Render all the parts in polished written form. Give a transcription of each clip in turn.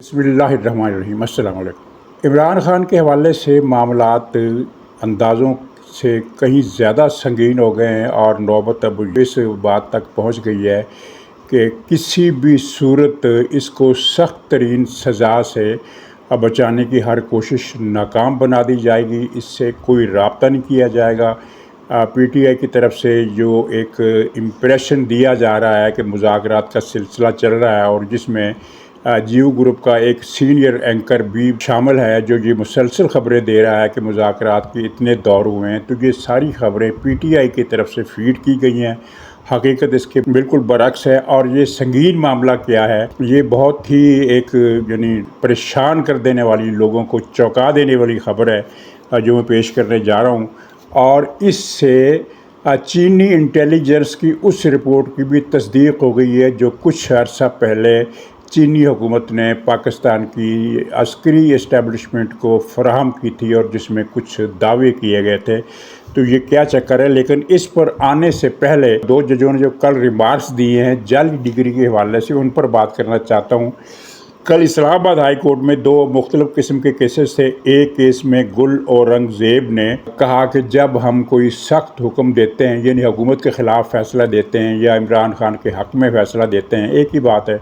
بسم اللہ الرحمن الرحیم۔ السلام علیکم۔ عمران خان کے حوالے سے معاملات اندازوں سے کہیں زیادہ سنگین ہو گئے ہیں اور نوبت اب اس بات تک پہنچ گئی ہے کہ کسی بھی صورت اس کو سخت ترین سزا سے بچانے کی ہر کوشش ناکام بنا دی جائے گی۔ اس سے کوئی رابطہ نہیں کیا جائے گا۔ پی ٹی آئی کی طرف سے جو ایک امپریشن دیا جا رہا ہے کہ مذاکرات کا سلسلہ چل رہا ہے، اور جس میں جیو گروپ کا ایک سینئر اینکر بھی شامل ہے جو یہ مسلسل خبریں دے رہا ہے کہ مذاکرات کے اتنے دور ہوئے ہیں، تو یہ ساری خبریں پی ٹی آئی کی طرف سے فیڈ کی گئی ہیں۔ حقیقت اس کے بالکل برعکس ہے، اور یہ سنگین معاملہ کیا ہے، یہ بہت ہی ایک پریشان کر دینے والی، لوگوں کو چونکا دینے والی خبر ہے جو میں پیش کرنے جا رہا ہوں۔ اور اس سے چینی انٹیلیجنس کی اس رپورٹ کی بھی تصدیق ہو گئی ہے جو کچھ عرصہ پہلے چینی حکومت نے پاکستان کی عسکری اسٹیبلشمنٹ کو فراہم کی تھی، اور جس میں کچھ دعوے کیے گئے تھے۔ تو یہ کیا چکر ہے، لیکن اس پر آنے سے پہلے دو ججوں نے جو کل ریمارکس دیے ہیں جعلی ڈگری کے حوالے سے، ان پر بات کرنا چاہتا ہوں۔ کل اسلام آباد ہائی کورٹ میں دو مختلف قسم کے کیسز تھے۔ ایک کیس میں گل اورنگزیب نے کہا کہ جب ہم کوئی سخت حکم دیتے ہیں، یعنی حکومت کے خلاف فیصلہ دیتے ہیں یا عمران خان کے حق میں فیصلہ دیتے ہیں، ایک ہی بات ہے،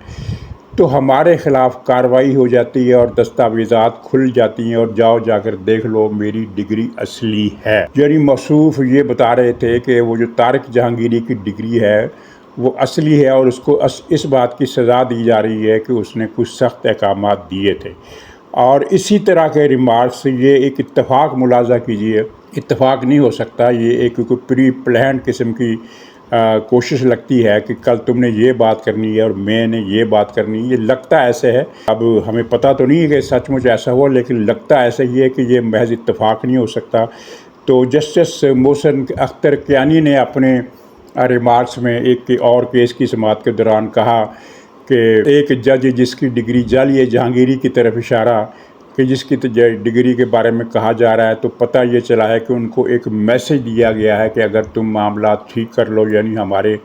تو ہمارے خلاف کارروائی ہو جاتی ہے اور دستاویزات کھل جاتی ہیں، اور جاؤ جا کر دیکھ لو میری ڈگری اصلی ہے۔ یعنی موصوف یہ بتا رہے تھے کہ وہ جو طارق جہانگیری کی ڈگری ہے وہ اصلی ہے، اور اس کو اس بات کی سزا دی جا رہی ہے کہ اس نے کچھ سخت احکامات دیے تھے۔ اور اسی طرح کے ریمارکس، یہ ایک اتفاق ملاحظہ کیجئے، اتفاق نہیں ہو سکتا، یہ ایک کوئی پری پلانڈ قسم کی کوشش لگتی ہے کہ کل تم نے یہ بات کرنی ہے اور میں نے یہ بات کرنی ہے۔ یہ لگتا ایسے ہے، اب ہمیں پتہ تو نہیں ہے کہ سچ مچ ایسا ہوا، لیکن لگتا ایسا ہی ہے کہ یہ محض اتفاق نہیں ہو سکتا۔ تو جسٹس محسن اختر کیانی نے اپنے ریمارکس میں ایک اور کیس کی سماعت کے دوران کہا کہ ایک جج جس کی ڈگری جعلی ہے، جہانگیری کی طرف اشارہ کہ جس کی ڈگری کے بارے میں کہا جا رہا ہے، تو پتہ یہ چلا ہے کہ ان کو ایک میسج دیا گیا ہے کہ اگر تم معاملات ٹھیک کر لو، یعنی ہمارے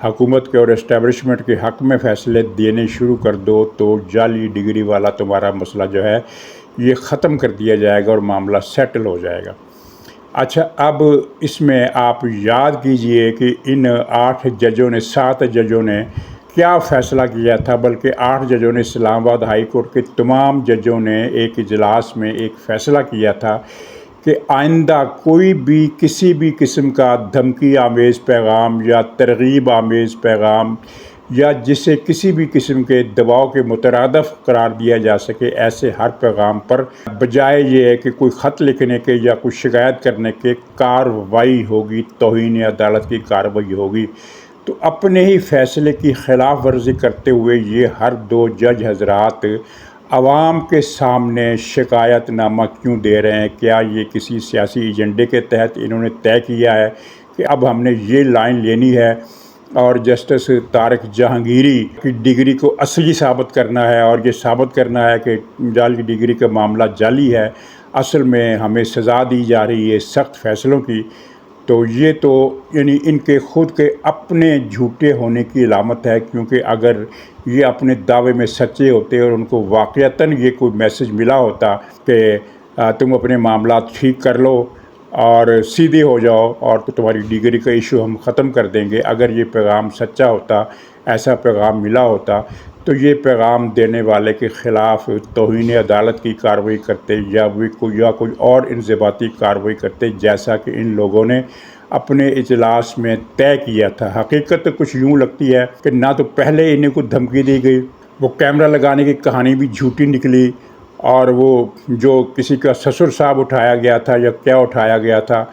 حکومت کے اور اسٹیبلشمنٹ کے حق میں فیصلے دینے شروع کر دو، تو جعلی ڈگری والا تمہارا مسئلہ جو ہے یہ ختم کر دیا جائے گا اور معاملہ سیٹل ہو جائے گا۔ اچھا، اب اس میں آپ یاد کیجئے کہ ان 8 ججوں نے 7 ججوں نے کیا فیصلہ کیا تھا، بلکہ 8 ججوں نے، اسلام آباد ہائی کورٹ کے تمام ججوں نے ایک اجلاس میں ایک فیصلہ کیا تھا کہ آئندہ کوئی بھی کسی بھی قسم کا دھمکی آمیز پیغام یا ترغیب آمیز پیغام یا جسے کسی بھی قسم کے دباؤ کے مترادف قرار دیا جا سکے، ایسے ہر پیغام پر بجائے یہ ہے کہ کوئی خط لکھنے کے یا کوئی شکایت کرنے کے کارروائی ہوگی، توہین عدالت کی کارروائی ہوگی۔ تو اپنے ہی فیصلے کی خلاف ورزی کرتے ہوئے یہ ہر 2 جج حضرات عوام کے سامنے شکایت نامہ کیوں دے رہے ہیں؟ کیا یہ کسی سیاسی ایجنڈے کے تحت انہوں نے طے کیا ہے کہ اب ہم نے یہ لائن لینی ہے اور جسٹس طارق جہانگیری کی ڈگری کو اصلی ثابت کرنا ہے، اور یہ ثابت کرنا ہے کہ جعلی ڈگری کا معاملہ جعلی ہے، اصل میں ہمیں سزا دی جا رہی ہے سخت فیصلوں کی؟ تو یہ تو یعنی ان کے خود کے اپنے جھوٹے ہونے کی علامت ہے، کیونکہ اگر یہ اپنے دعوے میں سچے ہوتے اور ان کو واقعتاً یہ کوئی میسج ملا ہوتا کہ تم اپنے معاملات ٹھیک کر لو اور سیدھے ہو جاؤ اور تمہاری ڈگری کا ایشو ہم ختم کر دیں گے، اگر یہ پیغام سچا ہوتا، ایسا پیغام ملا ہوتا، تو یہ پیغام دینے والے کے خلاف توہین عدالت کی کارروائی کرتے یا کوئی اور انضباطی کارروائی کرتے، جیسا کہ ان لوگوں نے اپنے اجلاس میں طے کیا تھا۔ حقیقت کچھ یوں لگتی ہے کہ نہ تو پہلے انہیں کو دھمکی دی گئی، وہ کیمرہ لگانے کی کہانی بھی جھوٹی نکلی، اور وہ جو کسی کا سسر صاحب اٹھایا گیا تھا یا کیا اٹھایا گیا تھا،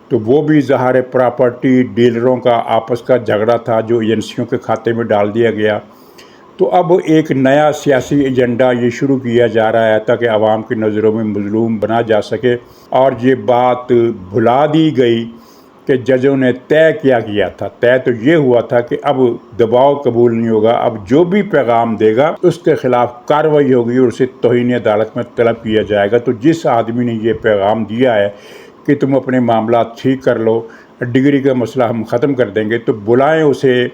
تو وہ بھی ظاہر پراپرٹی ڈیلروں کا آپس کا جھگڑا تھا جو ایجنسیوں کے کھاتے میں ڈال دیا گیا۔ تو اب ایک نیا سیاسی ایجنڈا یہ شروع کیا جا رہا ہے تاکہ عوام کی نظروں میں مظلوم بنا جا سکے، اور یہ بات بھلا دی گئی کہ ججوں نے طے کیا تھا۔ طے تو یہ ہوا تھا کہ اب دباؤ قبول نہیں ہوگا، اب جو بھی پیغام دے گا اس کے خلاف کارروائی ہوگی اور اسے توہین عدالت میں طلب کیا جائے گا۔ تو جس آدمی نے یہ پیغام دیا ہے کہ تم اپنے معاملات ٹھیک کر لو، ڈگری کا مسئلہ ہم ختم کر دیں گے، تو بلائیں اسے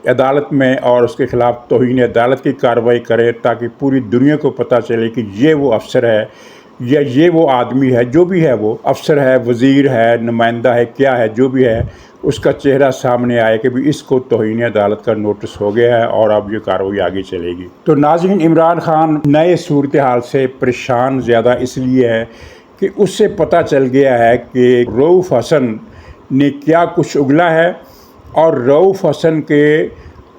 عدالت میں اور اس کے خلاف توہین عدالت کی کارروائی کرے تاکہ پوری دنیا کو پتہ چلے کہ یہ وہ افسر ہے یا یہ وہ آدمی ہے، جو بھی ہے وہ افسر ہے، وزیر ہے، نمائندہ ہے، کیا ہے، جو بھی ہے، اس کا چہرہ سامنے آئے کہ بھی اس کو توہین عدالت کا نوٹس ہو گیا ہے اور اب یہ کارروائی آگے چلے گی۔ تو ناظرین، عمران خان نئے صورتحال سے پریشان زیادہ اس لیے ہے کہ اس سے پتہ چل گیا ہے کہ رؤوف حسن نے کیا کچھ اگلا ہے، اور رؤوف حسن کے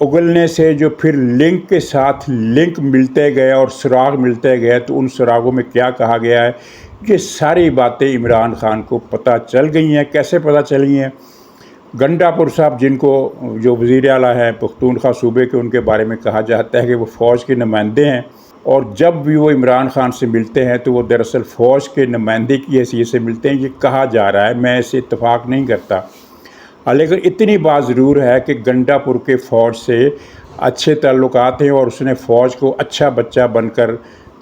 اگلنے سے جو پھر لنک کے ساتھ لنک ملتے گئے اور سراغ ملتے گئے، تو ان سراغوں میں کیا کہا گیا ہے، یہ ساری باتیں عمران خان کو پتہ چل گئی ہیں۔ کیسے پتہ چلی ہیں؟ گنڈا پور صاحب، جن کو جو وزیر اعلیٰ ہیں پختونخوا صوبے کے، ان کے بارے میں کہا جاتا ہے کہ وہ فوج کے نمائندے ہیں، اور جب بھی وہ عمران خان سے ملتے ہیں تو وہ دراصل فوج کے نمائندے کی حیثیت سے ملتے ہیں، یہ کہا جا رہا ہے، میں اسے اتفاق نہیں کرتا۔ لیکن اتنی بات ضرور ہے کہ گنڈا پور کے فوج سے اچھے تعلقات ہیں، اور اس نے فوج کو اچھا بچہ بن کر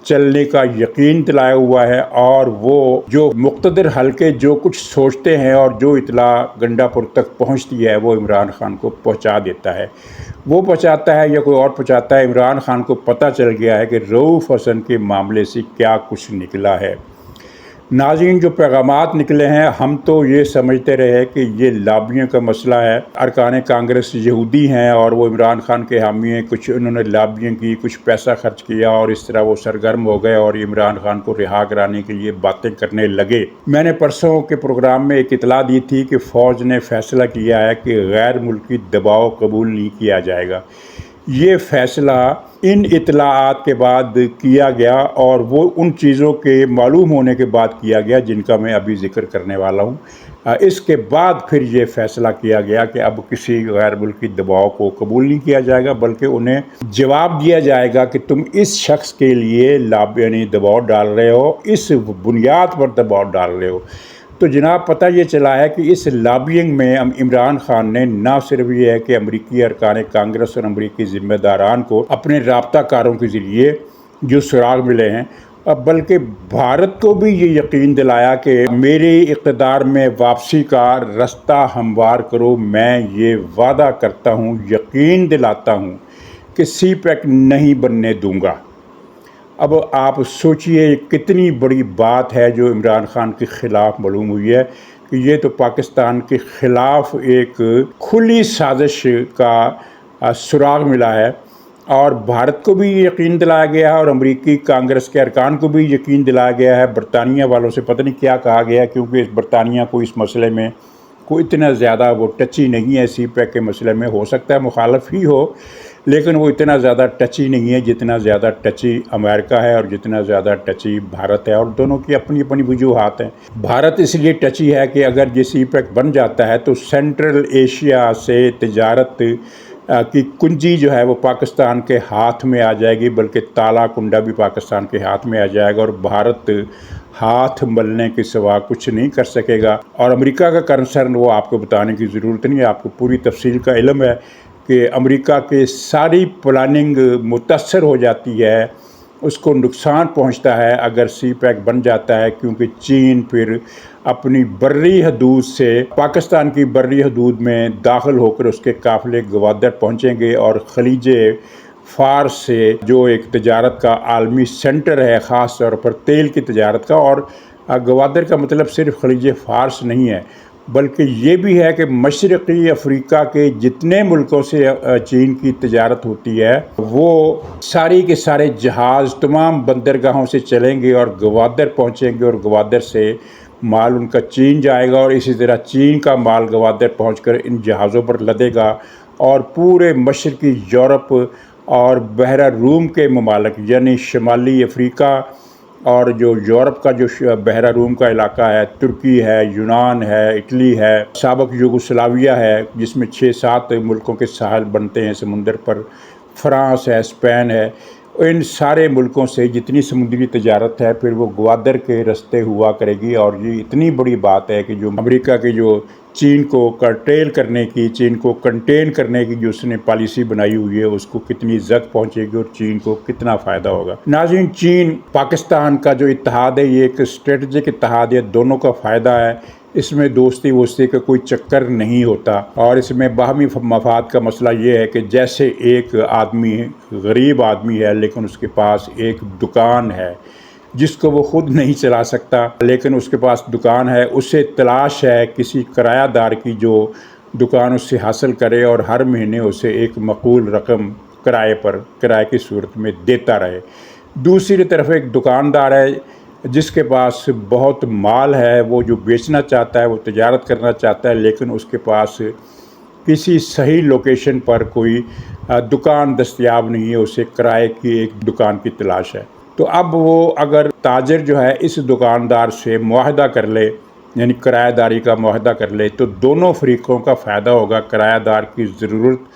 چلنے کا یقین دلایا ہوا ہے، اور وہ جو مقتدر حلقے جو کچھ سوچتے ہیں اور جو اطلاع گنڈا پور تک پہنچتی ہے وہ عمران خان کو پہنچا دیتا ہے۔ وہ پہنچاتا ہے یا کوئی اور پہنچاتا ہے، عمران خان کو پتہ چل گیا ہے کہ رؤوف حسن کے معاملے سے کیا کچھ نکلا ہے۔ ناظرین، جو پیغامات نکلے ہیں، ہم تو یہ سمجھتے رہے کہ یہ لابیوں کا مسئلہ ہے، ارکان کانگریس یہودی ہیں اور وہ عمران خان کے حامی ہیں، کچھ انہوں نے لابیوں کی، کچھ پیسہ خرچ کیا اور اس طرح وہ سرگرم ہو گئے اور عمران خان کو رہا کرانے کے لیے باتیں کرنے لگے۔ میں نے پرسوں کے پروگرام میں ایک اطلاع دی تھی کہ فوج نے فیصلہ کیا ہے کہ غیر ملکی دباؤ قبول نہیں کیا جائے گا۔ یہ فیصلہ ان اطلاعات کے بعد کیا گیا، اور وہ ان چیزوں کے معلوم ہونے کے بعد کیا گیا جن کا میں ابھی ذکر کرنے والا ہوں۔ اس کے بعد پھر یہ فیصلہ کیا گیا کہ اب کسی غیر ملکی دباؤ کو قبول نہیں کیا جائے گا، بلکہ انہیں جواب دیا جائے گا کہ تم اس شخص کے لیے یعنی دباؤ ڈال رہے ہو، اس بنیاد پر دباؤ ڈال رہے ہو۔ تو جناب، پتہ یہ چلا ہے کہ اس لابینگ میں عمران خان نے نہ صرف یہ ہے کہ امریکی ارکان کانگریس اور امریکی ذمہ داران کو اپنے رابطہ کاروں کے ذریعے جو سراغ ملے ہیں، بلکہ بھارت کو بھی یہ یقین دلایا کہ میری اقتدار میں واپسی کا رستہ ہموار کرو۔ میں یہ وعدہ کرتا ہوں، یقین دلاتا ہوں کہ سی پیک نہیں بننے دوں گا۔ اب آپ سوچئے کتنی بڑی بات ہے جو عمران خان کے خلاف معلوم ہوئی ہے، کہ یہ تو پاکستان کے خلاف ایک کھلی سازش کا سراغ ملا ہے، اور بھارت کو بھی یقین دلایا گیا ہے اور امریکی کانگریس کے ارکان کو بھی یقین دلایا گیا ہے۔ برطانیہ والوں سے پتہ نہیں کیا کہا گیا ہے، کیونکہ برطانیہ کو اس مسئلے میں کوئی اتنا زیادہ وہ ٹچی نہیں ہے، سی پیک کے مسئلے میں ہو سکتا ہے مخالف ہی ہو، لیکن وہ اتنا زیادہ ٹچی نہیں ہے جتنا زیادہ ٹچی امریکہ ہے اور جتنا زیادہ ٹچی بھارت ہے، اور دونوں کی اپنی اپنی وجوہات ہیں۔ بھارت اس لیے ٹچی ہے کہ اگر یہ سی پیک بن جاتا ہے تو سینٹرل ایشیا سے تجارت کی کنجی جو ہے وہ پاکستان کے ہاتھ میں آ جائے گی، بلکہ تالا کنڈا بھی پاکستان کے ہاتھ میں آ جائے گا، اور بھارت ہاتھ ملنے کے سوا کچھ نہیں کر سکے گا۔ اور امریکہ کا کنسرن وہ آپ کو بتانے کی ضرورت نہیں ہے، آپ کو پوری تفصیل کا علم ہے کہ امریکہ کے ساری پلاننگ متاثر ہو جاتی ہے، اس کو نقصان پہنچتا ہے اگر سی پیک بن جاتا ہے، کیونکہ چین پھر اپنی بری حدود سے پاکستان کی بری حدود میں داخل ہو کر اس کے قافلے گوادر پہنچیں گے، اور خلیج فارس سے جو ایک تجارت کا عالمی سینٹر ہے، خاص طور پر تیل کی تجارت کا، اور گوادر کا مطلب صرف خلیج فارس نہیں ہے، بلکہ یہ بھی ہے کہ مشرقی افریقہ کے جتنے ملکوں سے چین کی تجارت ہوتی ہے وہ ساری کے سارے جہاز تمام بندرگاہوں سے چلیں گے اور گوادر پہنچیں گے، اور گوادر سے مال ان کا چین جائے گا، اور اسی طرح چین کا مال گوادر پہنچ کر ان جہازوں پر لدے گا، اور پورے مشرقی یورپ اور بحیرہ روم کے ممالک، یعنی شمالی افریقہ اور جو یورپ کا جو بحیرہ روم کا علاقہ ہے، ترکی ہے، یونان ہے، اٹلی ہے، سابق یوگوسلاویہ ہے جس میں 6-7 ملکوں کے ساحل بنتے ہیں سمندر پر، فرانس ہے، اسپین ہے، ان سارے ملکوں سے جتنی سمندری تجارت ہے پھر وہ گوادر کے رستے ہوا کرے گی۔ اور یہ اتنی بڑی بات ہے کہ جو امریکہ کی جو چین کو کرٹیل کرنے کی، چین کو کنٹین کرنے کی جو اس نے پالیسی بنائی ہوئی ہے، اس کو کتنی زد پہنچے گی اور چین کو کتنا فائدہ ہوگا۔ ناظرین، چین پاکستان کا جو اتحاد ہے یہ ایک اسٹریٹجک اتحاد ہے، دونوں کا فائدہ ہے اس میں دوستی ووستی کا کوئی چکر نہیں ہوتا، اور اس میں باہمی مفاد کا مسئلہ یہ ہے کہ جیسے ایک آدمی غریب آدمی ہے لیکن اس کے پاس ایک دکان ہے جس کو وہ خود نہیں چلا سکتا، لیکن اس کے پاس دکان ہے، اسے تلاش ہے کسی کرایہ دار کی جو دکان اس سے حاصل کرے اور ہر مہینے اسے ایک معقول رقم کرائے کی صورت میں دیتا رہے۔ دوسری طرف ایک دکاندار ہے جس کے پاس بہت مال ہے، وہ جو بیچنا چاہتا ہے، وہ تجارت کرنا چاہتا ہے، لیکن اس کے پاس کسی صحیح لوکیشن پر کوئی دکان دستیاب نہیں ہے، اسے کرائے کی ایک دکان کی تلاش ہے۔ تو اب وہ اگر تاجر جو ہے اس دکاندار سے معاہدہ کر لے، یعنی کرایہ داری کا معاہدہ کر لے، تو دونوں فریقوں کا فائدہ ہوگا۔ کرایہ دار کی ضرورت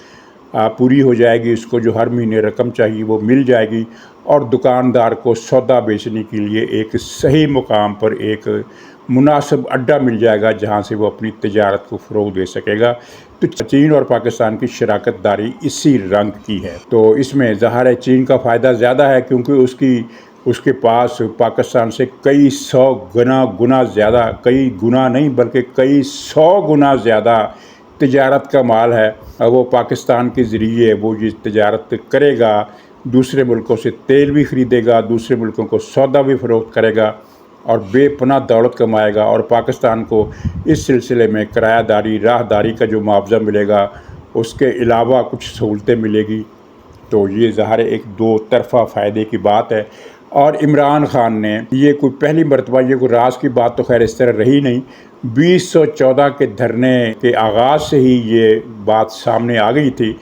پوری ہو جائے گی، اس کو جو ہر مہینے رقم چاہیے وہ مل جائے گی، اور دکاندار کو سودا بیچنے کے لیے ایک صحیح مقام پر ایک مناسب اڈہ مل جائے گا جہاں سے وہ اپنی تجارت کو فروغ دے سکے گا۔ تو چین اور پاکستان کی شراکت داری اسی رنگ کی ہے۔ تو اس میں ظاہر ہے چین کا فائدہ زیادہ ہے، کیونکہ اس کے پاس پاکستان سے کئی سو گنا زیادہ، کئی گنا نہیں بلکہ کئی سو گنا زیادہ تجارت کا مال ہے۔ وہ پاکستان کے ذریعے وہ یہ تجارت کرے گا، دوسرے ملکوں سے تیل بھی خریدے گا، دوسرے ملکوں کو سودا بھی فروخت کرے گا اور بے پناہ دولت کمائے گا، اور پاکستان کو اس سلسلے میں کرایہ داری، راہداری کا جو معاوضہ ملے گا اس کے علاوہ کچھ سہولتیں ملے گی۔ تو یہ ظاہر ایک دو طرفہ فائدے کی بات ہے۔ اور عمران خان نے یہ کوئی پہلی مرتبہ، یہ کوئی راز کی بات تو خیر اس طرح رہی نہیں، 2014 کے دھرنے کے آغاز سے ہی یہ بات سامنے آ گئی تھی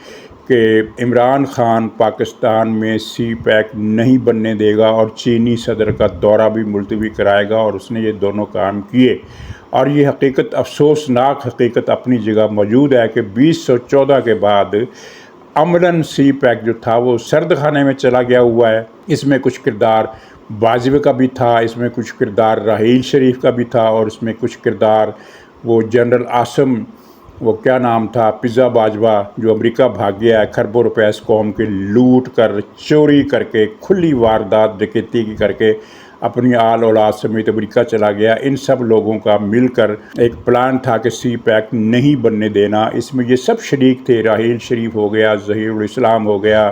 کہ عمران خان پاکستان میں سی پیک نہیں بننے دے گا اور چینی صدر کا دورہ بھی ملتوی کرائے گا، اور اس نے یہ دونوں کام کیے۔ اور یہ حقیقت، افسوسناک حقیقت اپنی جگہ موجود ہے کہ 2014 کے بعد عملاً سی پیک جو تھا وہ سرد خانے میں چلا گیا ہوا ہے۔ اس میں کچھ کردار باجوہ کا بھی تھا، اس میں کچھ کردار راحیل شریف کا بھی تھا، اور اس میں کچھ کردار وہ جنرل عاصم، وہ کیا نام تھا، پزا باجوہ، جو امریکہ بھاگ گیا ہے کھربوں روپے اس قوم کے لوٹ کر، چوری کر کے، کھلی واردات ڈکیتی کی کر کے اپنی آل اولاد سمیت امریکہ چلا گیا۔ ان سب لوگوں کا مل کر ایک پلان تھا کہ سی پیک نہیں بننے دینا۔ اس میں یہ سب شریک تھے، راحیل شریف ہو گیا، ظہیر الاسلام ہو گیا،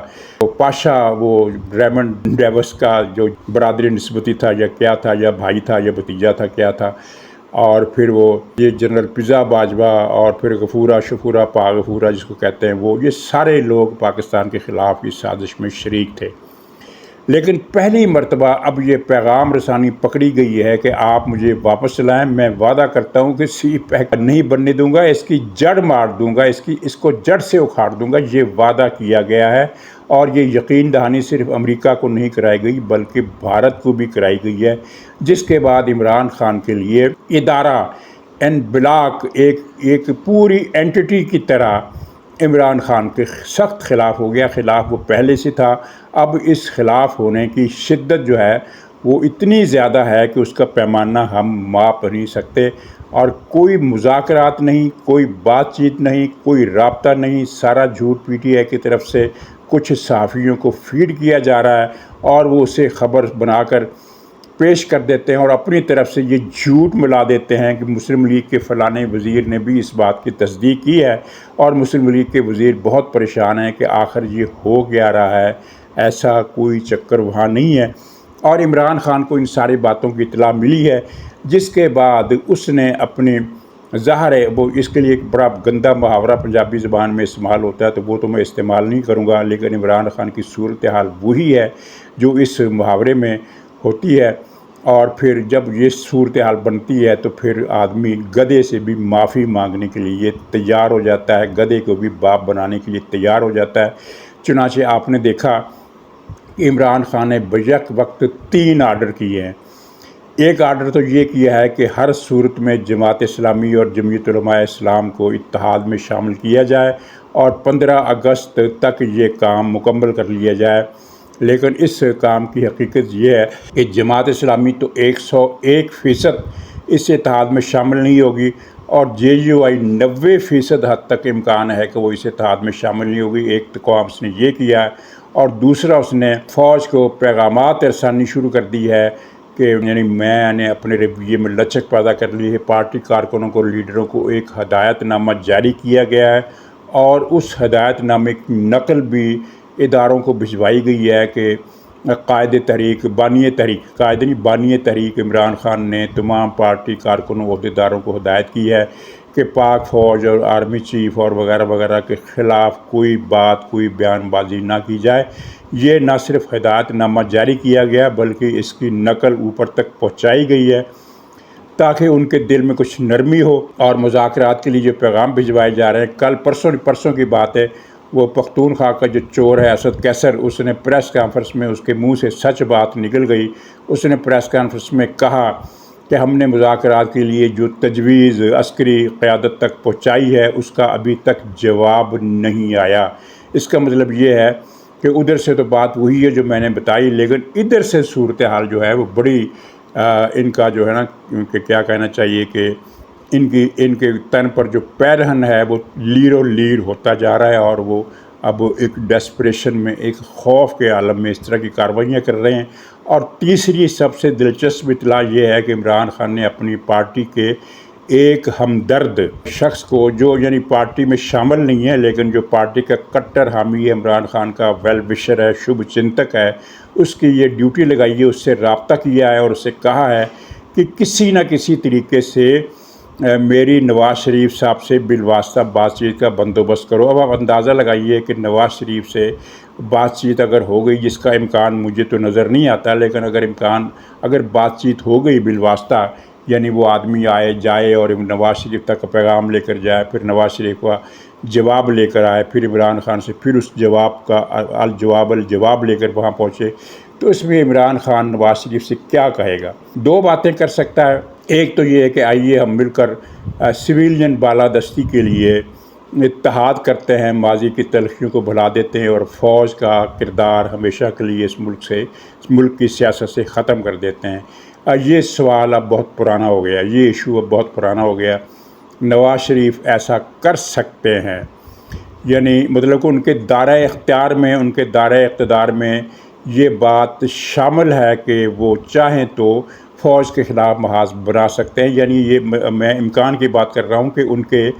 پاشا وہ ریمنڈ ڈیوس کا جو برادری نسبتی تھا یا کیا تھا، یا بھائی تھا یا بھتیجا تھا، کیا تھا، اور پھر وہ یہ جنرل پزا باجوہ، اور پھر غفورہ شفورہ پا غفورہ جس کو کہتے ہیں، وہ یہ سارے لوگ پاکستان کے خلاف اس سازش میں شریک تھے۔ لیکن پہلی مرتبہ اب یہ پیغام رسانی پکڑی گئی ہے کہ آپ مجھے واپس لائیں، میں وعدہ کرتا ہوں کہ سی پیک نہیں بننے دوں گا، اس کی جڑ مار دوں گا، اس کو جڑ سے اکھاڑ دوں گا، یہ وعدہ کیا گیا ہے۔ اور یہ یقین دہانی صرف امریکہ کو نہیں کرائی گئی بلکہ بھارت کو بھی کرائی گئی ہے، جس کے بعد عمران خان کے لیے ادارہ ان بلاک ایک پوری اینٹی کی طرح عمران خان کے سخت خلاف ہو گیا۔ خلاف وہ پہلے سے تھا، اب اس خلاف ہونے کی شدت جو ہے وہ اتنی زیادہ ہے کہ اس کا پیمانہ ہم ماپ نہیں سکتے، اور کوئی مذاکرات نہیں، کوئی بات چیت نہیں، کوئی رابطہ نہیں، سارا جھوٹ پی ٹی آئی کی طرف سے کچھ صحافیوں کو فیڈ کیا جا رہا ہے، اور وہ اسے خبر بنا کر پیش کر دیتے ہیں، اور اپنی طرف سے یہ جھوٹ ملا دیتے ہیں کہ مسلم لیگ کے فلانے وزیر نے بھی اس بات کی تصدیق کی ہے، اور مسلم لیگ کے وزیر بہت پریشان ہیں کہ آخر یہ ہو گیا رہا ہے، ایسا کوئی چکر وہاں نہیں ہے۔ اور عمران خان کو ان ساری باتوں کی اطلاع ملی ہے، جس کے بعد اس نے اپنے ظاہر ہے وہ اس کے لیے ایک بڑا گندا محاورہ پنجابی زبان میں استعمال ہوتا ہے، تو وہ تو میں استعمال نہیں کروں گا، لیکن عمران خان کی صورتحال وہی ہے جو اس محاورے میں ہوتی ہے۔ اور پھر جب یہ صورتحال بنتی ہے تو پھر آدمی گدھے سے بھی معافی مانگنے کے لیے تیار ہو جاتا ہے، گدھے کو بھی باپ بنانے کے لیے تیار ہو جاتا ہے۔ چنانچہ آپ نے دیکھا کہ عمران خان نے بیک وقت 3 آرڈر کیے ہیں۔ ایک آرڈر تو یہ کیا ہے کہ ہر صورت میں جماعت اسلامی اور جمعیت علماء اسلام کو اتحاد میں شامل کیا جائے، اور 15 اگست تک یہ کام مکمل کر لیا جائے۔ لیکن اس کام کی حقیقت یہ ہے کہ جماعت اسلامی تو 101% اس اتحاد میں شامل نہیں ہوگی، اور JUI 90% حد تک امکان ہے کہ وہ اس اتحاد میں شامل نہیں ہوگی۔ ایک تو کام اس نے یہ کیا ہے، اور دوسرا اس نے فوج کو پیغامات رسانی شروع کر دی ہے کہ یعنی میں نے اپنے رویے میں لچک پیدا کر لی ہے۔ پارٹی کارکنوں کو، لیڈروں کو ایک ہدایت نامہ جاری کیا گیا ہے اور اس ہدایت نامے کی نقل بھی اداروں کو بھجوائی گئی ہے کہ بانی تحریک عمران خان نے تمام پارٹی کارکنوں عہدیداروں کو ہدایت کی ہے کہ پاک فوج اور آرمی چیف اور وغیرہ وغیرہ کے خلاف کوئی بات، کوئی بیان بازی نہ کی جائے۔ یہ نہ صرف ہدایت نامہ جاری کیا گیا بلکہ اس کی نقل اوپر تک پہنچائی گئی ہے تاکہ ان کے دل میں کچھ نرمی ہو اور مذاکرات کے لیے جو پیغام بھجوائے جا رہے ہیں۔ کل پرسوں کی بات ہے، وہ پختونخوا کا جو چور ہے اسد کیسر، اس نے پریس کانفرنس میں، اس کے منہ سے سچ بات نکل گئی۔ اس نے پریس کانفرنس میں کہا کہ ہم نے مذاکرات کے لیے جو تجویز عسکری قیادت تک پہنچائی ہے اس کا ابھی تک جواب نہیں آیا۔ اس کا مطلب یہ ہے کہ ادھر سے تو بات وہی ہے جو میں نے بتائی، لیکن ادھر سے صورتحال جو ہے وہ بڑی ان کا جو ہے نا کہ کیا کہنا چاہیے کہ ان کے تن پر جو پیرہن ہے وہ لیر ہوتا جا رہا ہے اور وہ اب ایک ڈیسپریشن میں، ایک خوف کے عالم میں اس طرح کی کارروائیاں کر رہے ہیں۔ اور تیسری سب سے دلچسپ اطلاع یہ ہے کہ عمران خان نے اپنی پارٹی کے ایک ہمدرد شخص کو، جو یعنی پارٹی میں شامل نہیں ہے لیکن جو پارٹی کا کٹر حامی ہے، عمران خان کا ویل وشر ہے، شبھ چنتک ہے، اس کی یہ ڈیوٹی لگائی ہے، اس سے رابطہ کیا ہے اور اسے کہا ہے کہ کسی نہ کسی طریقے سے میری نواز شریف صاحب سے بالواسطہ بات چیت کا بندوبست کرو۔ اب آپ اندازہ لگائیے کہ نواز شریف سے بات چیت اگر ہو گئی، جس کا امکان مجھے تو نظر نہیں آتا، لیکن اگر بات چیت ہو گئی بالواسطہ، یعنی وہ آدمی آئے جائے اور نواز شریف تک پیغام لے کر جائے، پھر نواز شریف کا جواب لے کر آئے، پھر عمران خان سے پھر اس جواب کا الجواب لے کر وہاں پہنچے، تو اس میں عمران خان نواز شریف سے کیا کہے گا؟ دو باتیں کر سکتا ہے۔ ایک تو یہ ہے کہ آئیے ہم مل کر سویلین بالادستی کے لیے اتحاد کرتے ہیں، ماضی کی تلخیوں کو بھلا دیتے ہیں اور فوج کا کردار ہمیشہ کے لیے اس ملک کی سیاست سے ختم کر دیتے ہیں۔ یہ سوال اب بہت پرانا ہو گیا، یہ ایشو اب بہت پرانا ہو گیا۔ نواز شریف ایسا کر سکتے ہیں، یعنی مطلب کہ ان کے دائرۂ اختیار میں، ان کے دائرۂ اقتدار میں یہ بات شامل ہے کہ وہ چاہیں تو فوج کے خلاف محاذ بنا سکتے ہیں۔ یعنی یہ میں امکان کی بات کر رہا ہوں کہ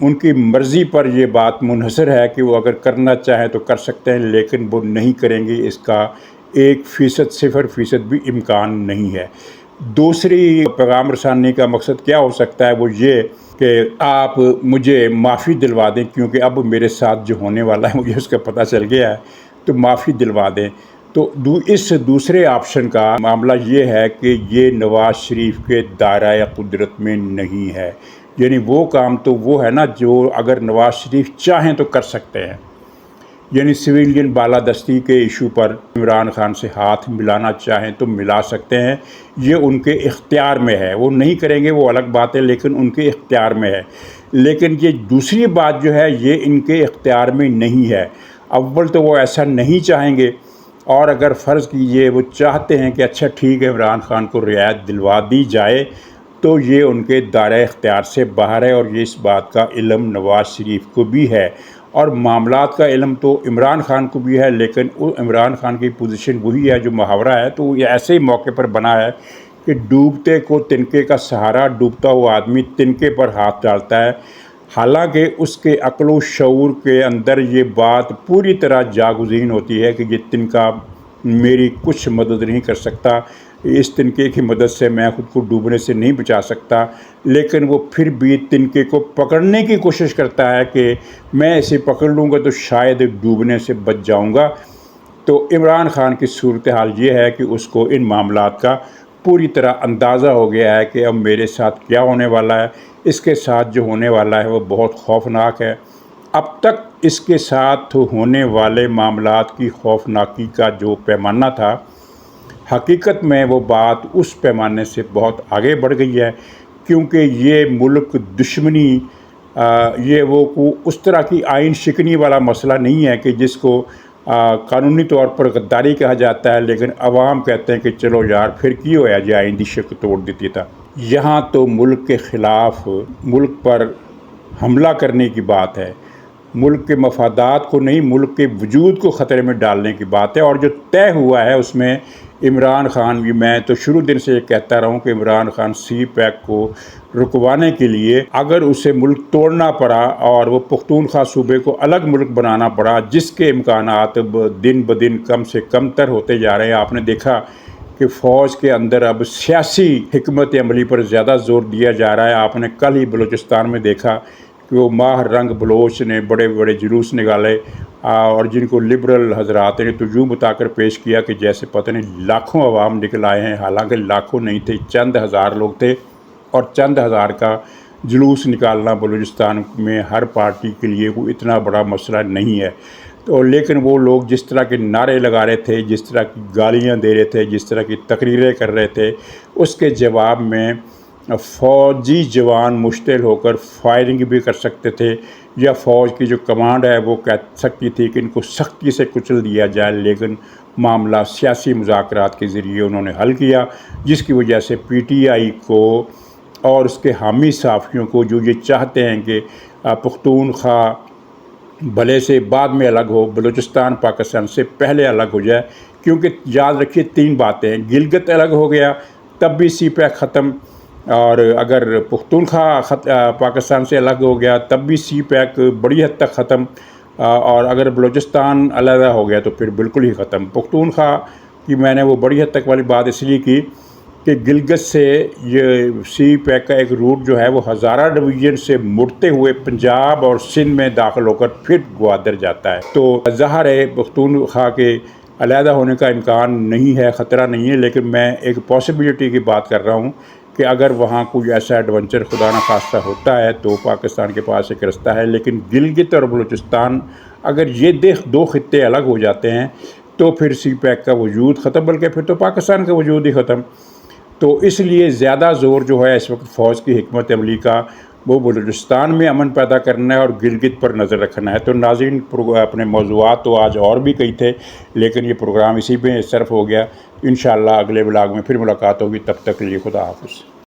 ان کی مرضی پر یہ بات منحصر ہے کہ وہ اگر کرنا چاہیں تو کر سکتے ہیں، لیکن وہ نہیں کریں گے، اس کا 1%، 0% بھی امکان نہیں ہے۔ دوسری پیغام رسانی کا مقصد کیا ہو سکتا ہے؟ وہ یہ کہ آپ مجھے معافی دلوا دیں، کیونکہ اب میرے ساتھ جو ہونے والا ہے مجھے اس کا پتہ چل گیا ہے، تو معافی دلوا دیں۔ تو اس دوسرے آپشن کا معاملہ یہ ہے کہ یہ نواز شریف کے دائرۂ قدرت میں نہیں ہے، یعنی وہ کام تو وہ ہے نا جو اگر نواز شریف چاہیں تو کر سکتے ہیں، یعنی سویلین بالادستی کے ایشو پر عمران خان سے ہاتھ ملانا چاہیں تو ملا سکتے ہیں، یہ ان کے اختیار میں ہے۔ وہ نہیں کریں گے وہ الگ بات ہے، لیکن ان کے اختیار میں ہے۔ لیکن یہ دوسری بات جو ہے یہ ان کے اختیار میں نہیں ہے۔ اول تو وہ ایسا نہیں چاہیں گے، اور اگر فرض کیجئے وہ چاہتے ہیں کہ اچھا ٹھیک ہے عمران خان کو رعایت دلوا دی جائے، تو یہ ان کے دائرۂ اختیار سے باہر ہے، اور یہ اس بات کا علم نواز شریف کو بھی ہے، اور معاملات کا علم تو عمران خان کو بھی ہے، لیکن عمران خان کی پوزیشن وہی ہے جو محاورہ ہے، تو یہ ایسے ہی موقع پر بنا ہے کہ ڈوبتے کو تنکے کا سہارا، ڈوبتا ہوا آدمی تنکے پر ہاتھ ڈالتا ہے۔ حالانکہ اس کے عقل و شعور کے اندر یہ بات پوری طرح جاگزین ہوتی ہے کہ یہ تنکا میری کچھ مدد نہیں کر سکتا، اس تنکے کی مدد سے میں خود کو ڈوبنے سے نہیں بچا سکتا، لیکن وہ پھر بھی تنکے کو پکڑنے کی کوشش کرتا ہے کہ میں اسے پکڑ لوں گا تو شاید ڈوبنے سے بچ جاؤں گا۔ تو عمران خان کی صورتحال یہ ہے کہ اس کو ان معاملات کا پوری طرح اندازہ ہو گیا ہے کہ اب میرے ساتھ کیا ہونے والا ہے، اس کے ساتھ جو ہونے والا ہے وہ بہت خوفناک ہے۔ اب تک اس کے ساتھ ہونے والے معاملات کی خوفناکی کا جو پیمانہ تھا، حقیقت میں وہ بات اس پیمانے سے بہت آگے بڑھ گئی ہے، کیونکہ یہ ملک دشمنی، یہ وہ اس طرح کی آئین شکنی والا مسئلہ نہیں ہے کہ جس کو قانونی طور پر غداری کہا جاتا ہے، لیکن عوام کہتے ہیں کہ چلو یار پھر کی ہوا جی آئین دی شک توڑ دیتی تھا۔ یہاں تو ملک کے خلاف، ملک پر حملہ کرنے کی بات ہے، ملک کے مفادات کو نہیں، ملک کے وجود کو خطرے میں ڈالنے کی بات ہے، اور جو طے ہوا ہے اس میں عمران خان بھی، میں تو شروع دن سے یہ کہتا رہا ہوں کہ عمران خان سی پیک کو رکوانے کے لیے اگر اسے ملک توڑنا پڑا اور وہ پختونخوا صوبے کو الگ ملک بنانا پڑا، جس کے امکانات دن بدن کم سے کم تر ہوتے جا رہے ہیں۔ آپ نے دیکھا کہ فوج کے اندر اب سیاسی حکمت عملی پر زیادہ زور دیا جا رہا ہے۔ آپ نے کل ہی بلوچستان میں دیکھا کہ وہ ماہ رنگ بلوچ نے بڑے بڑے جلوس نکالے اور جن کو لبرل حضرات نے تو یوں بتا کر پیش کیا کہ جیسے پتہ نہیں لاکھوں عوام نکل آئے ہیں، حالانکہ لاکھوں نہیں تھے، چند ہزار لوگ تھے، اور چند ہزار کا جلوس نکالنا بلوچستان میں ہر پارٹی کے لیے کوئی اتنا بڑا مسئلہ نہیں ہے۔ تو لیکن وہ لوگ جس طرح کے نعرے لگا رہے تھے، جس طرح کی گالیاں دے رہے تھے، جس طرح کی تقریریں کر رہے تھے، اس کے جواب میں فوجی جوان مشتعل ہو کر فائرنگ بھی کر سکتے تھے، یا فوج کی جو کمانڈ ہے وہ کہہ سکتی تھی کہ ان کو سختی سے کچل دیا جائے، لیکن معاملہ سیاسی مذاکرات کے ذریعے انہوں نے حل کیا، جس کی وجہ سے پی ٹی آئی کو اور اس کے حامی صحافیوں کو جو یہ چاہتے ہیں کہ پختونخوا بھلے سے بعد میں الگ ہو، بلوچستان پاکستان سے پہلے الگ ہو جائے، کیونکہ یاد رکھیے 3 باتیں ہیں، گلگت الگ ہو گیا تب بھی سی پیک ختم، اور اگر پختونخوا پاکستان سے الگ ہو گیا تب بھی سی پیک بڑی حد تک ختم، اور اگر بلوچستان علیحدہ ہو گیا تو پھر بالکل ہی ختم۔ پختونخوا کی میں نے وہ بڑی حد تک والی بات اس لیے کی کہ گلگت سے یہ سی پیک کا ایک روٹ جو ہے وہ ہزارہ ڈویژن سے مڑتے ہوئے پنجاب اور سندھ میں داخل ہو کر پھر گوادر جاتا ہے۔ تو ظاہر ہے پختونخوا کے علیحدہ ہونے کا امکان نہیں ہے، خطرہ نہیں ہے، لیکن میں ایک پاسبلٹی کی بات کر رہا ہوں کہ اگر وہاں کوئی ایسا ایڈونچر خدا نہ خواستہ ہوتا ہے تو پاکستان کے پاس ایک رستہ ہے، لیکن گلگت اور بلوچستان اگر یہ 2 خطے الگ ہو جاتے ہیں تو پھر سی پیک کا وجود ختم، بلکہ پھر تو پاکستان کا وجود ہی ختم۔ تو اس لیے زیادہ زور جو ہے اس وقت فوج کی حکمت عملی کا وہ بلوچستان میں امن پیدا کرنا ہے اور گلگت پر نظر رکھنا ہے۔ تو ناظرین، اپنے موضوعات تو آج اور بھی کئی تھے، لیکن یہ پروگرام اسی پہ صرف ہو گیا۔ انشاءاللہ اگلے بلاگ میں پھر ملاقات ہوگی، تب تک کے لیے خدا حافظ۔